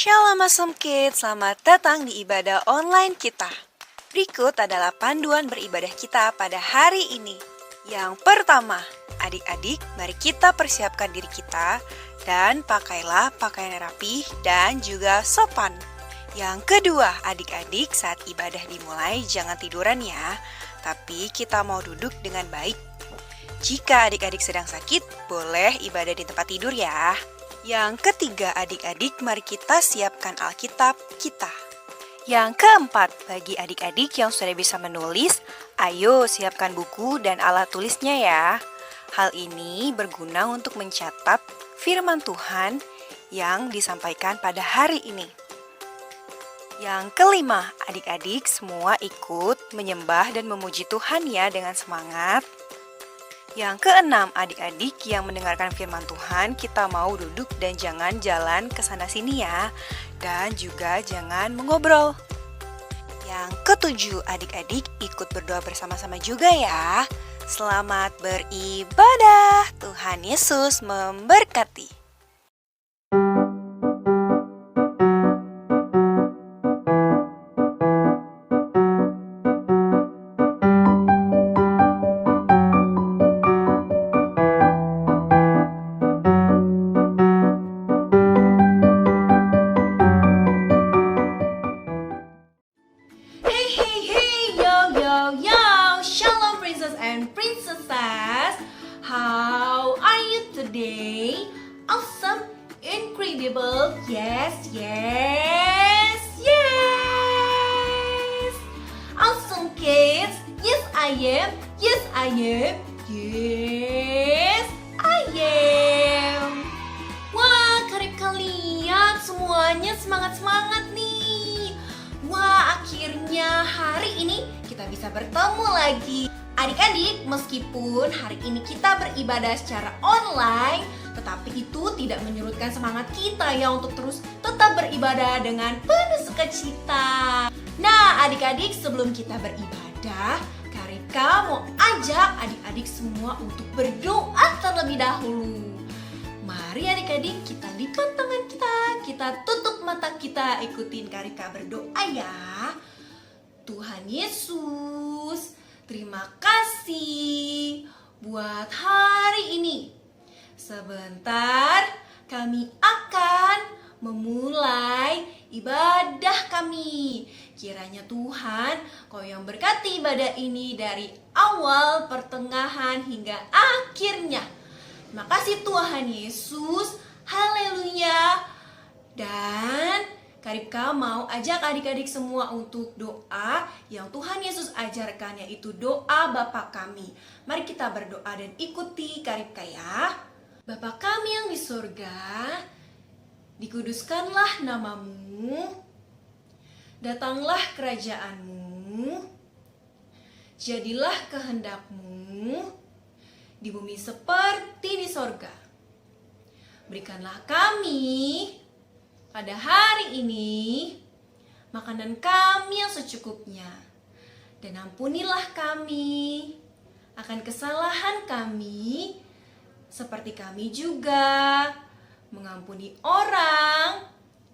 Shalom Awesome Kids, selamat datang di ibadah online kita. Berikut adalah panduan beribadah kita pada hari ini. Yang pertama, adik-adik, mari kita persiapkan diri kita dan pakailah pakaian rapi dan juga sopan. Yang kedua, adik-adik, saat ibadah dimulai jangan tiduran ya, tapi kita mau duduk dengan baik. Jika adik-adik sedang sakit, boleh ibadah di tempat tidur ya. Yang ketiga, adik-adik, mari kita siapkan Alkitab kita. Yang keempat, bagi adik-adik yang sudah bisa menulis, ayo siapkan buku dan alat tulisnya ya. Hal ini berguna untuk mencatat firman Tuhan yang disampaikan pada hari ini. Yang kelima, adik-adik semua ikut menyembah dan memuji Tuhan ya dengan semangat. Yang keenam, adik-adik yang mendengarkan firman Tuhan, kita mau duduk dan jangan jalan ke sana sini ya. Dan juga jangan mengobrol. Yang ketujuh, adik-adik ikut berdoa bersama-sama juga ya. Selamat beribadah. Tuhan Yesus memberkati. How are you today? Awesome, incredible, yes. Awesome kids, yes I am, yes I am. Wah, Karibka lihat semuanya semangat-semangat nih. Wah, akhirnya hari ini kita bisa bertemu lagi. Adik-adik, meskipun hari ini kita beribadah secara online, tetapi itu tidak menyurutkan semangat kita ya untuk terus tetap beribadah dengan penuh sukacita. Nah, adik-adik, sebelum kita beribadah, Karibka mau ajak adik-adik semua untuk berdoa terlebih dahulu. Mari adik-adik, kita lipat tangan kita tutup mata kita, ikutin Karibka berdoa ya. Tuhan Yesus, terima kasih buat hari ini. Sebentar kami akan memulai ibadah kami. Kiranya Tuhan, Kau yang berkati ibadah ini dari awal, pertengahan, hingga akhirnya. Terima kasih Tuhan Yesus. Haleluya. Dan Karibka mau ajak adik-adik semua untuk doa yang Tuhan Yesus ajarkan, yaitu doa Bapa kami. Mari kita berdoa dan ikuti Karibka ya. Bapa kami yang di surga, dikuduskanlah namamu, datanglah kerajaanmu, jadilah kehendakmu di bumi seperti di sorga. Berikanlah kami pada hari ini makanan kami yang secukupnya, dan ampunilah kami akan kesalahan kami, seperti kami juga mengampuni orang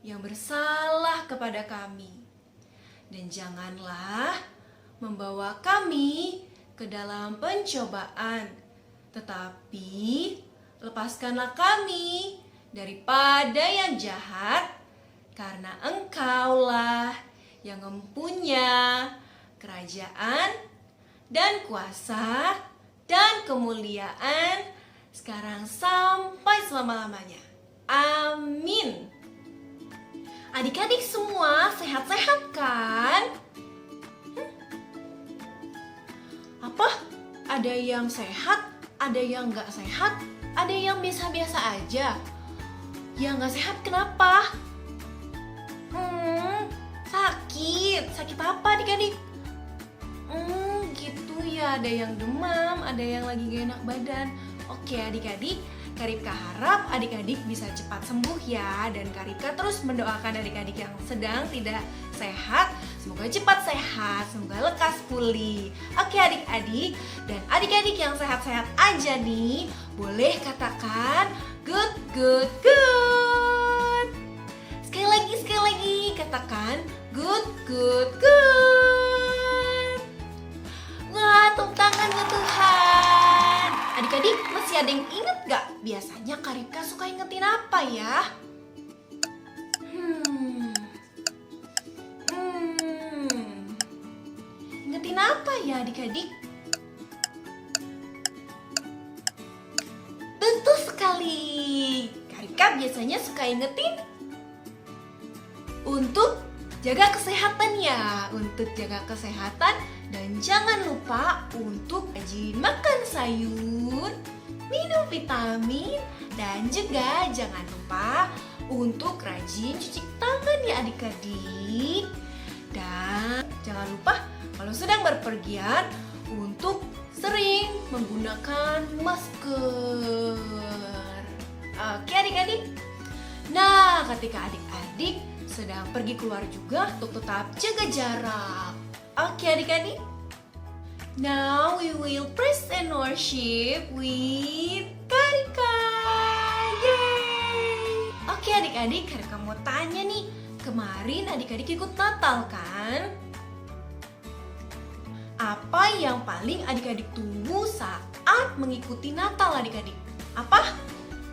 yang bersalah kepada kami. Dan janganlah membawa kami ke dalam pencobaan, tetapi lepaskanlah kami daripada yang jahat, karena Engkaulah yang mempunyai kerajaan dan kuasa dan kemuliaan sekarang sampai selama-lamanya. Amin. Adik-adik semua sehat-sehat kan? Apa? Ada yang sehat, ada yang gak sehat, ada yang biasa-biasa aja. Yang gak sehat kenapa? Sakit apa adik-adik? Gitu ya, ada yang demam, ada yang lagi gak enak badan. Oke adik-adik, Karibka harap adik-adik bisa cepat sembuh ya. Dan Karibka terus mendoakan adik-adik yang sedang tidak sehat, semoga cepat sehat, semoga lekas pulih. Oke adik-adik, dan adik-adik yang sehat-sehat aja nih, boleh katakan good. Sekali lagi katakan good, good, good. Wah, tepuk tangan buat Tuhan. Adik-adik, masih ada yang inget gak? Biasanya Kak Ripka suka ingetin apa ya? Ingetin apa ya adik-adik? Betul sekali. Kak Ripka biasanya suka ingetin untuk jaga kesehatan ya. Untuk jaga kesehatan dan jangan lupa untuk rajin makan sayur, minum vitamin, dan juga jangan lupa untuk rajin cuci tangan ya adik-adik. Dan jangan lupa kalau sedang berpergian untuk sering menggunakan masker. Oke adik-adik. Nah, ketika adik-adik sedang pergi keluar juga untuk tetap jaga jarak. Oke adik-adik. Now we will praise and worship with Kak Ripka. Yeay. Oke adik-adik, Kak Ripka mau tanya nih. Kemarin adik-adik ikut Natal kan? Apa yang paling adik-adik tunggu saat mengikuti Natal adik-adik? Apa?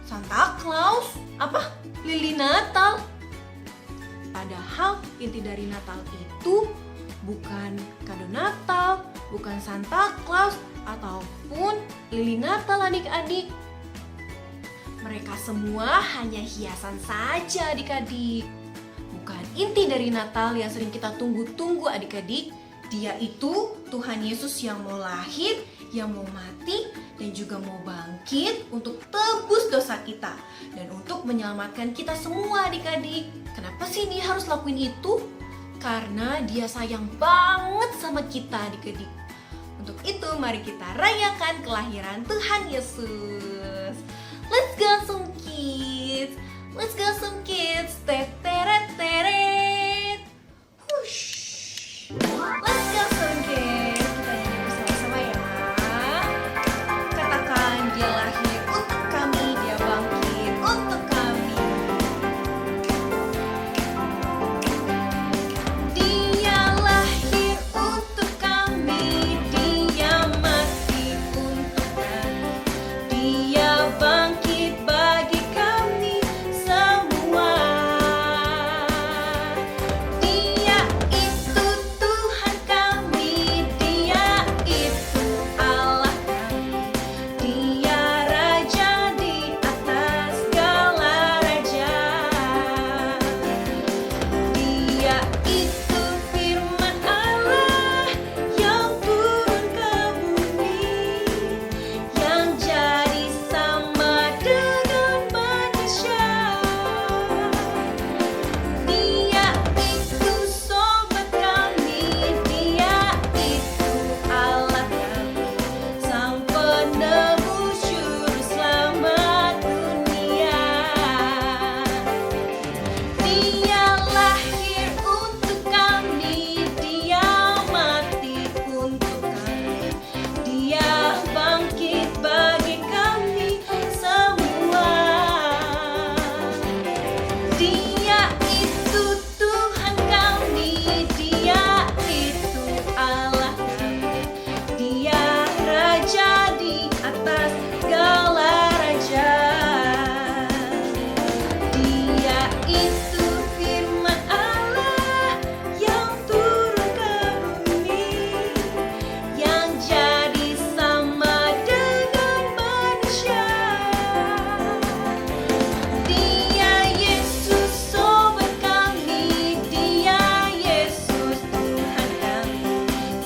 Santa Claus? Apa? Lili Natal? Padahal inti dari Natal itu bukan kado Natal, bukan Santa Claus, ataupun lili Natal adik-adik. Mereka semua hanya hiasan saja adik-adik. Bukan inti dari Natal yang sering kita tunggu-tunggu adik-adik. Dia itu Tuhan Yesus yang mau lahir, yang mau mati, dan juga mau bangkit untuk tebus dosa kita. Dan untuk menyelamatkan kita semua adik-adik. Kenapa sih dia harus lakuin itu? Karena dia sayang banget sama kita adik-adik. Untuk itu mari kita rayakan kelahiran Tuhan Yesus. Let's go some kids. Let's go some kids. Teret teret. Hush. Let's go some kids. Kita nyanyi bersama-sama ya. Katakan dia lahir untuk kami, dia bangkit untuk kami. Dia lahir untuk kami, dia mati untuk kami, dia bangkit bagi kami semua. Dia itu Tuhan kami, dia itu Allah kami, dia Raja di atas segala raja. Dia itu firman Allah yang turun ke bumi, yang jadi sama dengan manusia. Dia itu sobat kami, dia itu Allah kami, sang penebus juru selamat dunia. Dia lahir untuk kami, dia mati untuk kami, dia bangkit bagi kami semua. Dia itu Tuhan kami, dia itu Allah kami, dia Raja di atas segala raja. Dia itu firman Allah yang turun ke bumi, yang jadi sama dengan manusia. Dia Yesus sobat kami, dia Yesus Tuhan kami,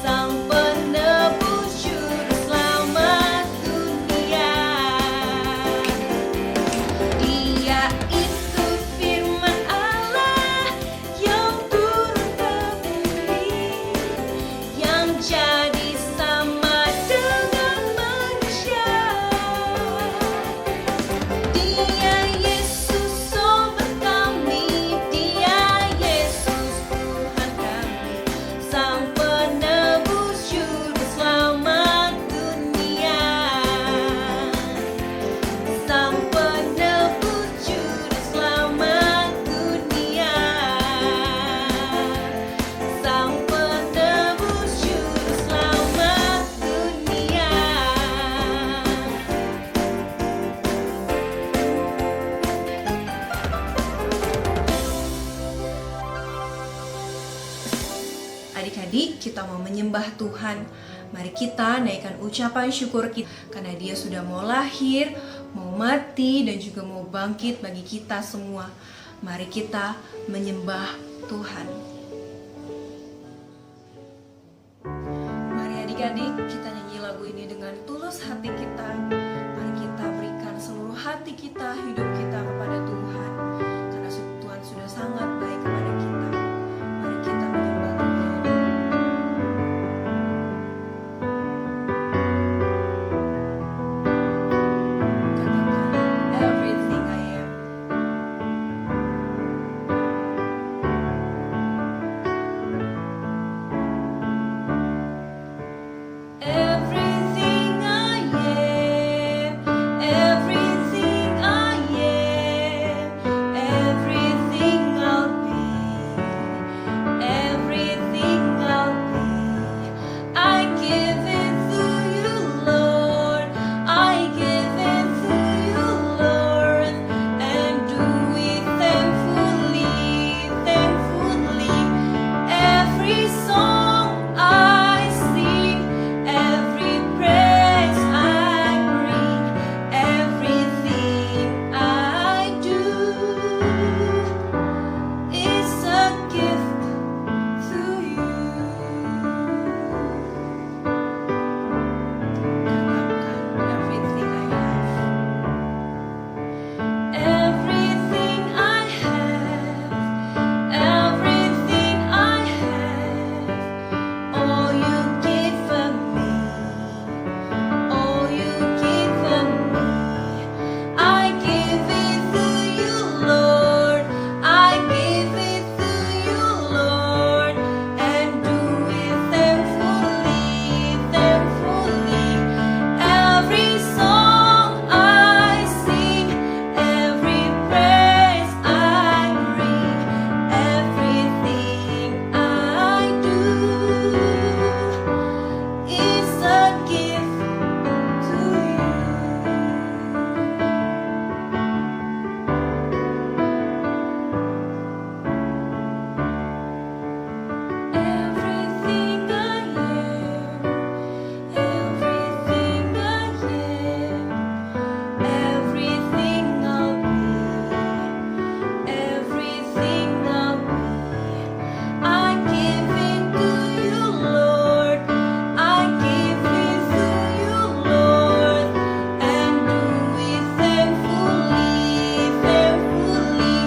sang penebus juru selamat dunia. Dia itu firman Allah yang turun ke bumi, yang jadi sama dengan manusia. Dia Yesus sobat kami, dia Yesus Tuhan kami, sang penebus juru selamat dunia. Sang penebus juru selamat dunia. menyembah Tuhan. Mari kita naikkan ucapan syukur kita karena Dia sudah mau lahir, mau mati, dan juga mau bangkit bagi kita semua. Mari kita menyembah Tuhan. Mari adik-adik kita nyanyi lagu ini dengan tulus hati kita. Mari kita berikan seluruh hati kita, hidup kita kepada Tuhan. Karena Tuhan sudah sangat baik kepada kita. Mari kita menyembah Tuhan. Katakan, everything I am. Everything I am, everything I am, everything I'll be, everything I'll be. I give it to you, Lord. I give it to you, Lord, and do it thankfully, thankfully. Every song I sing, every praise I bring, everything I do is a gift to you. Katakan, everything I have, everything I have, everything I have. All you given me, all you given me, I give it to you, Lord. I give it to you, Lord, and do it thankfully, thankfully. Every song I sing, every praise I bring, everything I do is a gift to you. Everything I am, everything I am, everything I'll be, everything I'll be. I give it to you, Lord. I give it to you, Lord, and do it thankfully, thankfully.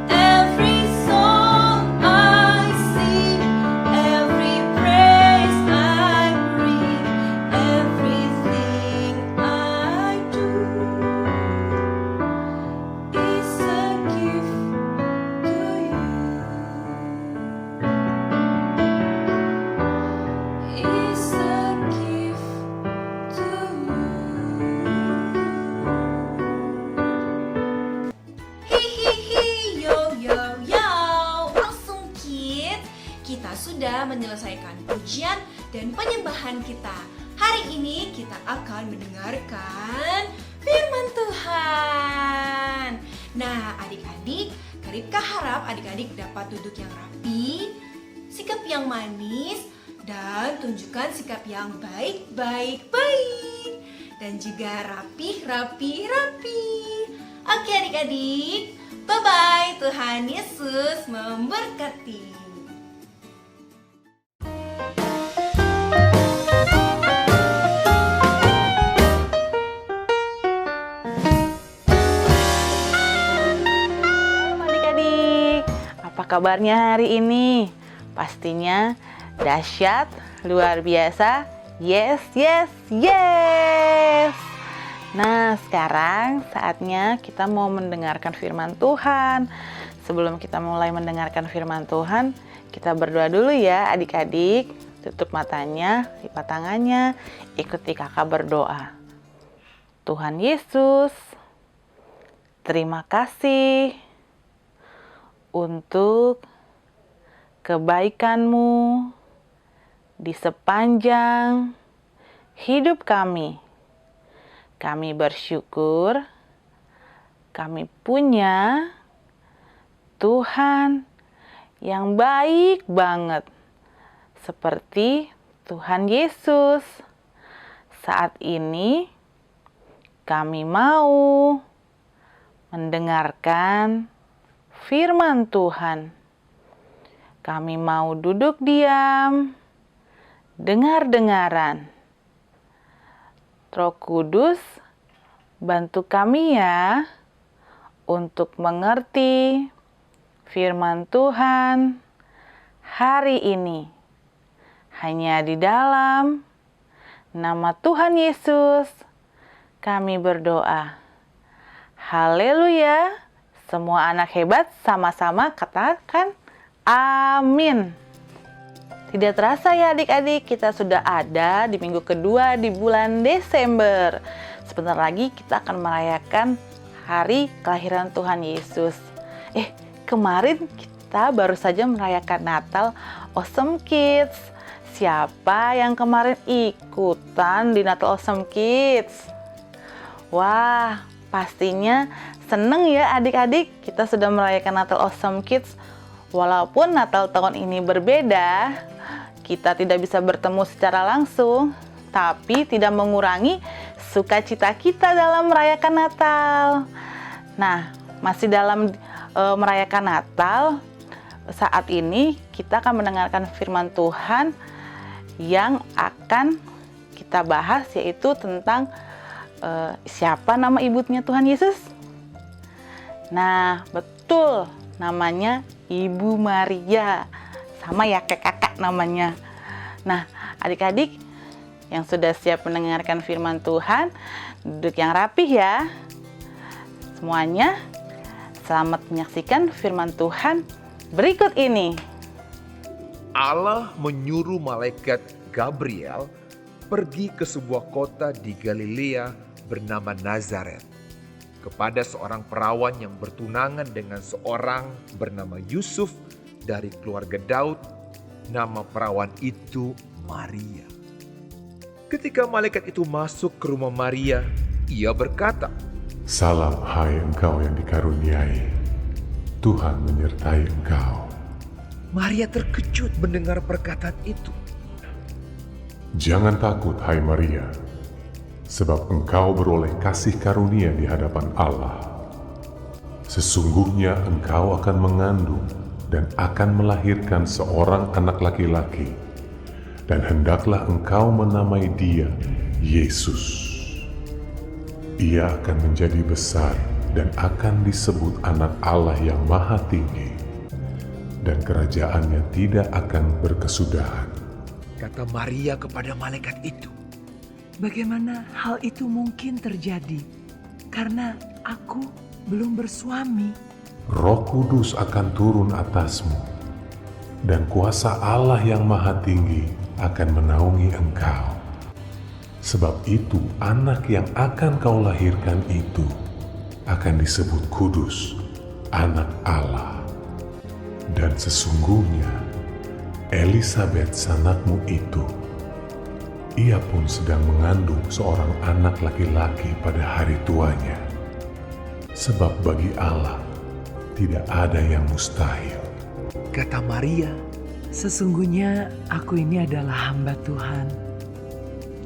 Every song I sing, every praise I bring, everything I do is a gift to you. Is a gift to you. Hihihi, yo yo yo, langsung kids. Kita sudah menyelesaikan pujian dan penyembahan kita. Hari ini kita akan mendengarkan firman Tuhan. Nah, adik-adik, Karipka harap adik-adik dapat duduk yang rapi, sikap yang manis, dan tunjukkan sikap yang baik, baik, baik. Dan juga rapi, rapi, rapi. Oke adik-adik, bye-bye. Tuhan Yesus memberkati. Adik-adik, apa kabarnya hari ini? Pastinya dahsyat, luar biasa. Yes, yes, yes. Nah, sekarang saatnya kita mau mendengarkan firman Tuhan. Sebelum kita mulai mendengarkan firman Tuhan, kita berdoa dulu ya adik-adik. Tutup matanya, lipat tangannya, ikuti kakak berdoa. Tuhan Yesus, terima kasih untuk kebaikan-Mu di sepanjang hidup kami. Kami bersyukur kami punya Tuhan yang baik banget, seperti Tuhan Yesus. Saat ini kami mau mendengarkan firman Tuhan. Kami mau duduk diam, dengar-dengaran. Roh Kudus, bantu kami ya untuk mengerti firman Tuhan hari ini. Hanya di dalam nama Tuhan Yesus kami berdoa. Haleluya. Semua anak hebat sama-sama katakan amin. Tidak terasa ya adik-adik, kita sudah ada di minggu kedua di bulan Desember. Sebentar lagi kita akan merayakan hari kelahiran Tuhan Yesus. Kemarin kita baru saja merayakan Natal Awesome Kids. Siapa yang kemarin ikutan di Natal Awesome Kids? Wah, pastinya seneng ya adik-adik, kita sudah merayakan Natal Awesome Kids. Walaupun Natal tahun ini berbeda, kita tidak bisa bertemu secara langsung, tapi tidak mengurangi sukacita kita dalam merayakan Natal. Nah, masih dalam merayakan Natal, saat ini kita akan mendengarkan firman Tuhan yang akan kita bahas, yaitu tentang siapa nama ibunya Tuhan Yesus? Nah, betul, namanya Ibu Maria. Sama ya kayak kakak namanya. Nah, adik-adik yang sudah siap mendengarkan firman Tuhan, duduk yang rapih ya. Semuanya, selamat menyaksikan firman Tuhan berikut ini. Allah menyuruh malaikat Gabriel pergi ke sebuah kota di Galilea bernama Nazaret kepada seorang perawan yang bertunangan dengan seorang bernama Yusuf dari keluarga Daud. Nama perawan itu Maria. Ketika malaikat itu masuk ke rumah Maria, ia berkata, "Salam hai engkau yang dikaruniai, Tuhan menyertai engkau." Maria terkejut mendengar perkataan itu. "Jangan takut hai Maria, sebab engkau beroleh kasih karunia di hadapan Allah. Sesungguhnya engkau akan mengandung dan akan melahirkan seorang anak laki-laki, dan hendaklah engkau menamai dia Yesus. Ia akan menjadi besar dan akan disebut anak Allah yang Maha Tinggi, dan kerajaannya tidak akan berkesudahan." Kata Maria kepada malaikat itu, Bagaimana hal itu mungkin terjadi? Karena aku belum bersuami. Roh Kudus akan turun atasmu, dan kuasa Allah yang Maha Tinggi akan menaungi engkau. Sebab itu anak yang akan kau lahirkan itu akan disebut kudus, anak Allah. Dan sesungguhnya Elisabet sanakmu itu, ia pun sedang mengandung seorang anak laki-laki pada hari tuanya. Sebab bagi Allah tidak ada yang mustahil. kata Maria, Sesungguhnya aku ini adalah hamba Tuhan.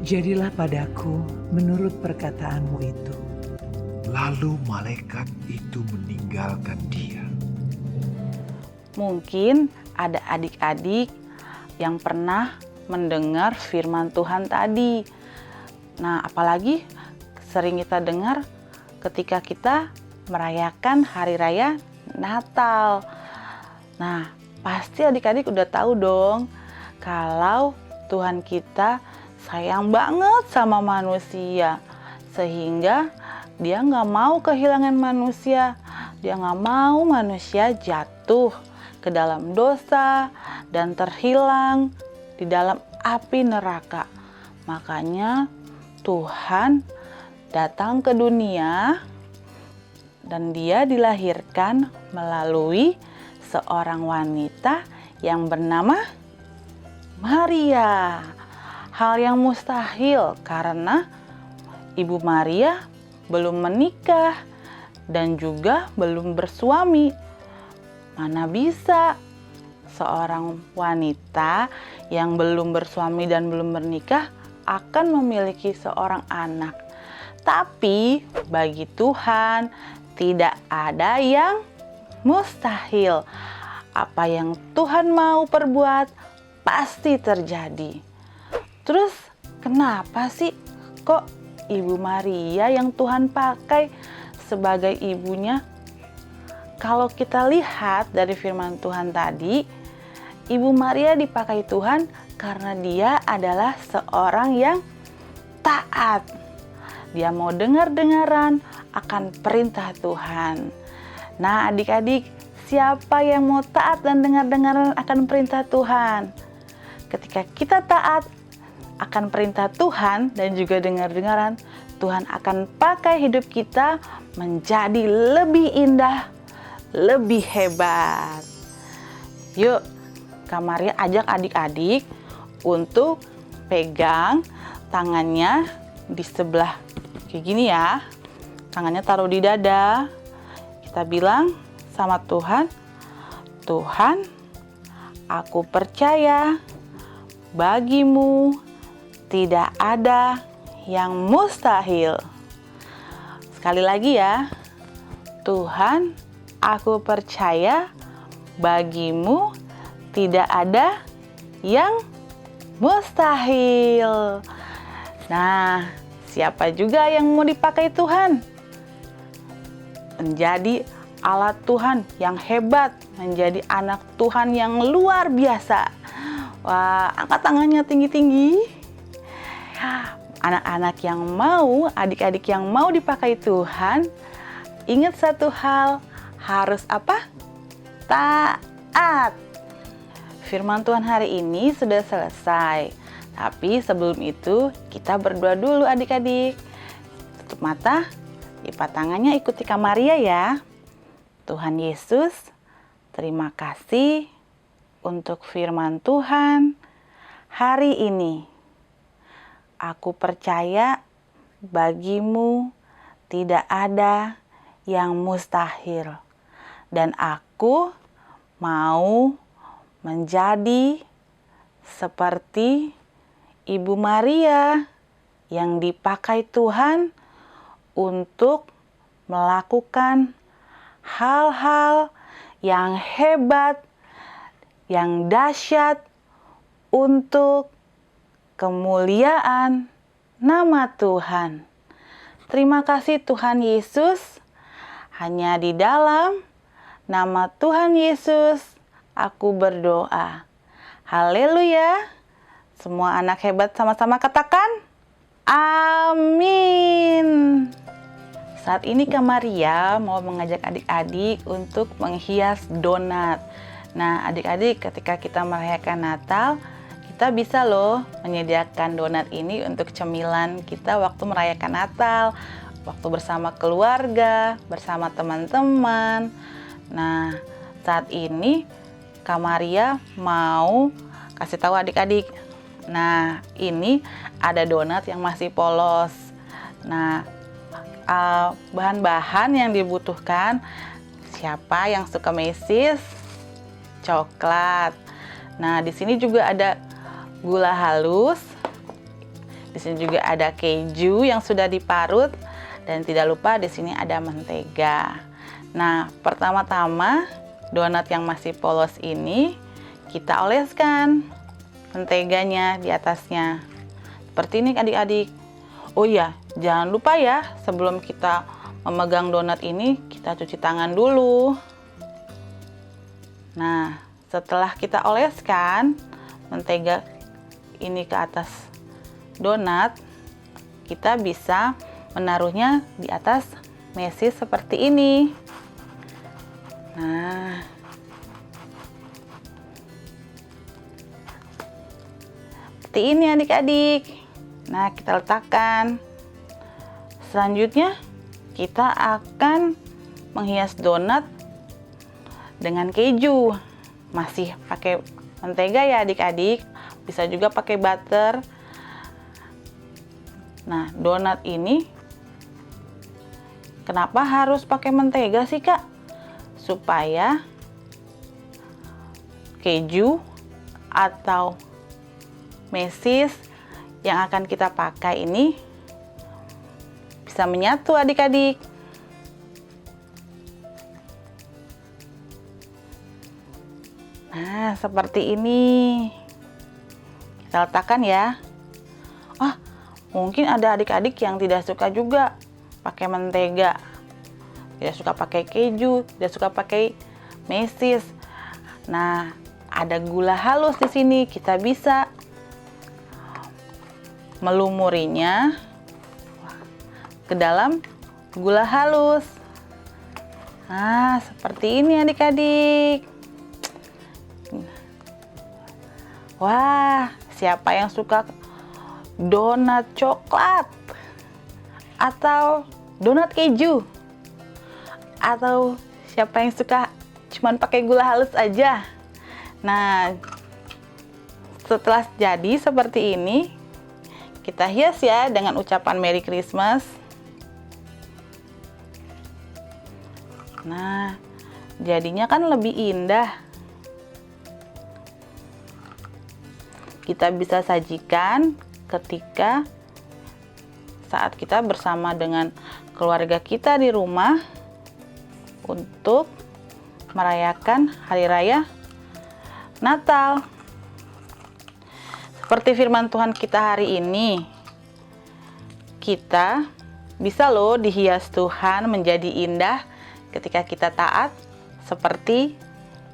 Jadilah padaku menurut perkataanmu itu. lalu malaikat itu meninggalkan dia. Mungkin ada adik-adik yang pernah mendengar firman Tuhan tadi. Nah, apalagi sering kita dengar ketika kita merayakan hari raya Natal. Nah, pasti adik-adik udah tahu dong kalau Tuhan kita sayang banget sama manusia, sehingga dia nggak mau kehilangan manusia. Dia nggak mau manusia jatuh ke dalam dosa dan terhilang di dalam api neraka. Makanya Tuhan datang ke dunia dan dia dilahirkan melalui seorang wanita yang bernama Maria. Hal yang mustahil karena Ibu Maria belum menikah dan juga belum bersuami. Mana bisa seorang wanita yang belum bersuami dan belum bernikah akan memiliki seorang anak. Tapi bagi Tuhan tidak ada yang mustahil. Apa yang Tuhan mau perbuat pasti terjadi. Terus kenapa sih kok Ibu Maria yang Tuhan pakai sebagai ibunya? Kalau kita lihat dari firman Tuhan tadi, Ibu Maria dipakai Tuhan karena dia adalah seorang yang taat. Dia mau dengar-dengaran akan perintah Tuhan. Nah, adik-adik, siapa yang mau taat dan dengar-dengaran akan perintah Tuhan? Ketika kita taat akan perintah Tuhan dan juga dengar-dengaran, Tuhan akan pakai hidup kita menjadi lebih indah, lebih hebat. Yuk, Kak Maria ajak adik-adik untuk pegang tangannya di sebelah kayak gini ya. Tangannya taruh di dada. Kita bilang sama Tuhan, Tuhan, aku percaya bagimu tidak ada yang mustahil. Sekali lagi ya, Tuhan, aku percaya bagimu tidak ada yang mustahil. Nah, siapa juga yang mau dipakai Tuhan? Menjadi alat Tuhan yang hebat, menjadi anak Tuhan yang luar biasa. Wah, angkat tangannya tinggi-tinggi. Anak-anak yang mau, adik-adik yang mau dipakai Tuhan, ingat satu hal, harus apa? Taat. Firman Tuhan hari ini sudah selesai. Tapi sebelum itu, kita berdoa dulu adik-adik. Tutup mata, lipat tangannya, ikuti Kak Maria ya. Tuhan Yesus, terima kasih untuk firman Tuhan hari ini. Aku percaya bagimu tidak ada yang mustahil. Dan aku mau menjadi seperti Ibu Maria yang dipakai Tuhan untuk melakukan hal-hal yang hebat, yang dahsyat untuk kemuliaan nama Tuhan. Terima kasih Tuhan Yesus. Hanya di dalam nama Tuhan Yesus aku berdoa. Haleluya. Semua anak hebat sama-sama katakan amin. Saat ini Kak Maria mau mengajak adik-adik untuk menghias donat. Nah, adik-adik, ketika kita merayakan Natal, kita bisa loh menyediakan donat ini untuk cemilan kita waktu merayakan Natal, waktu bersama keluarga, bersama teman-teman. Nah, saat ini Kak Maria mau kasih tahu adik-adik. Nah, ini ada donat yang masih polos. Nah, bahan-bahan yang dibutuhkan, siapa yang suka mesis? Coklat. Nah, di sini juga ada gula halus. Di sini juga ada keju yang sudah diparut dan tidak lupa di sini ada mentega. Nah, pertama-tama donat yang masih polos ini kita oleskan menteganya di atasnya. Seperti ini adik-adik. Oh iya, jangan lupa ya, sebelum kita memegang donat ini, kita cuci tangan dulu. Nah, setelah kita oleskan mentega ini ke atas donat, kita bisa menaruhnya di atas mesis seperti ini. Nah, seperti ini adik-adik. Nah, kita letakkan. Selanjutnya, kita akan menghias donat dengan keju. Masih pakai mentega ya adik-adik. Bisa juga pakai butter. Nah, donat ini kenapa harus pakai mentega sih, Kak? Supaya keju atau mesis yang akan kita pakai ini bisa menyatu adik-adik. Nah, seperti ini. Kita letakkan ya. Mungkin ada adik-adik yang tidak suka juga pakai mentega. Tidak suka pakai keju, tidak suka pakai mesis. Nah, ada gula halus di sini. Kita bisa melumurinya ke dalam gula halus. Nah, seperti ini adik-adik. Wah, siapa yang suka donat coklat? Atau donat keju? Atau siapa yang suka cuman pakai gula halus aja? Nah, setelah jadi seperti ini, kita hias ya dengan ucapan Merry Christmas. Nah, jadinya kan lebih indah. Kita bisa sajikan ketika saat kita bersama dengan keluarga kita di rumah untuk merayakan hari raya Natal. Seperti firman Tuhan kita hari ini, kita bisa loh dihias Tuhan menjadi indah ketika kita taat seperti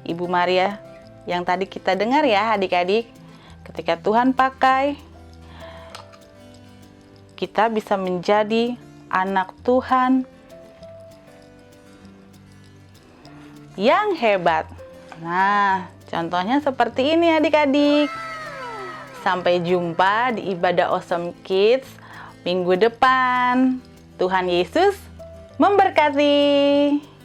Ibu Maria yang tadi kita dengar ya adik-adik. Ketika Tuhan pakai, kita bisa menjadi anak Tuhan yang hebat. Nah, contohnya seperti ini adik-adik. Sampai jumpa di ibadah Awesome Kids minggu depan. Tuhan Yesus memberkati.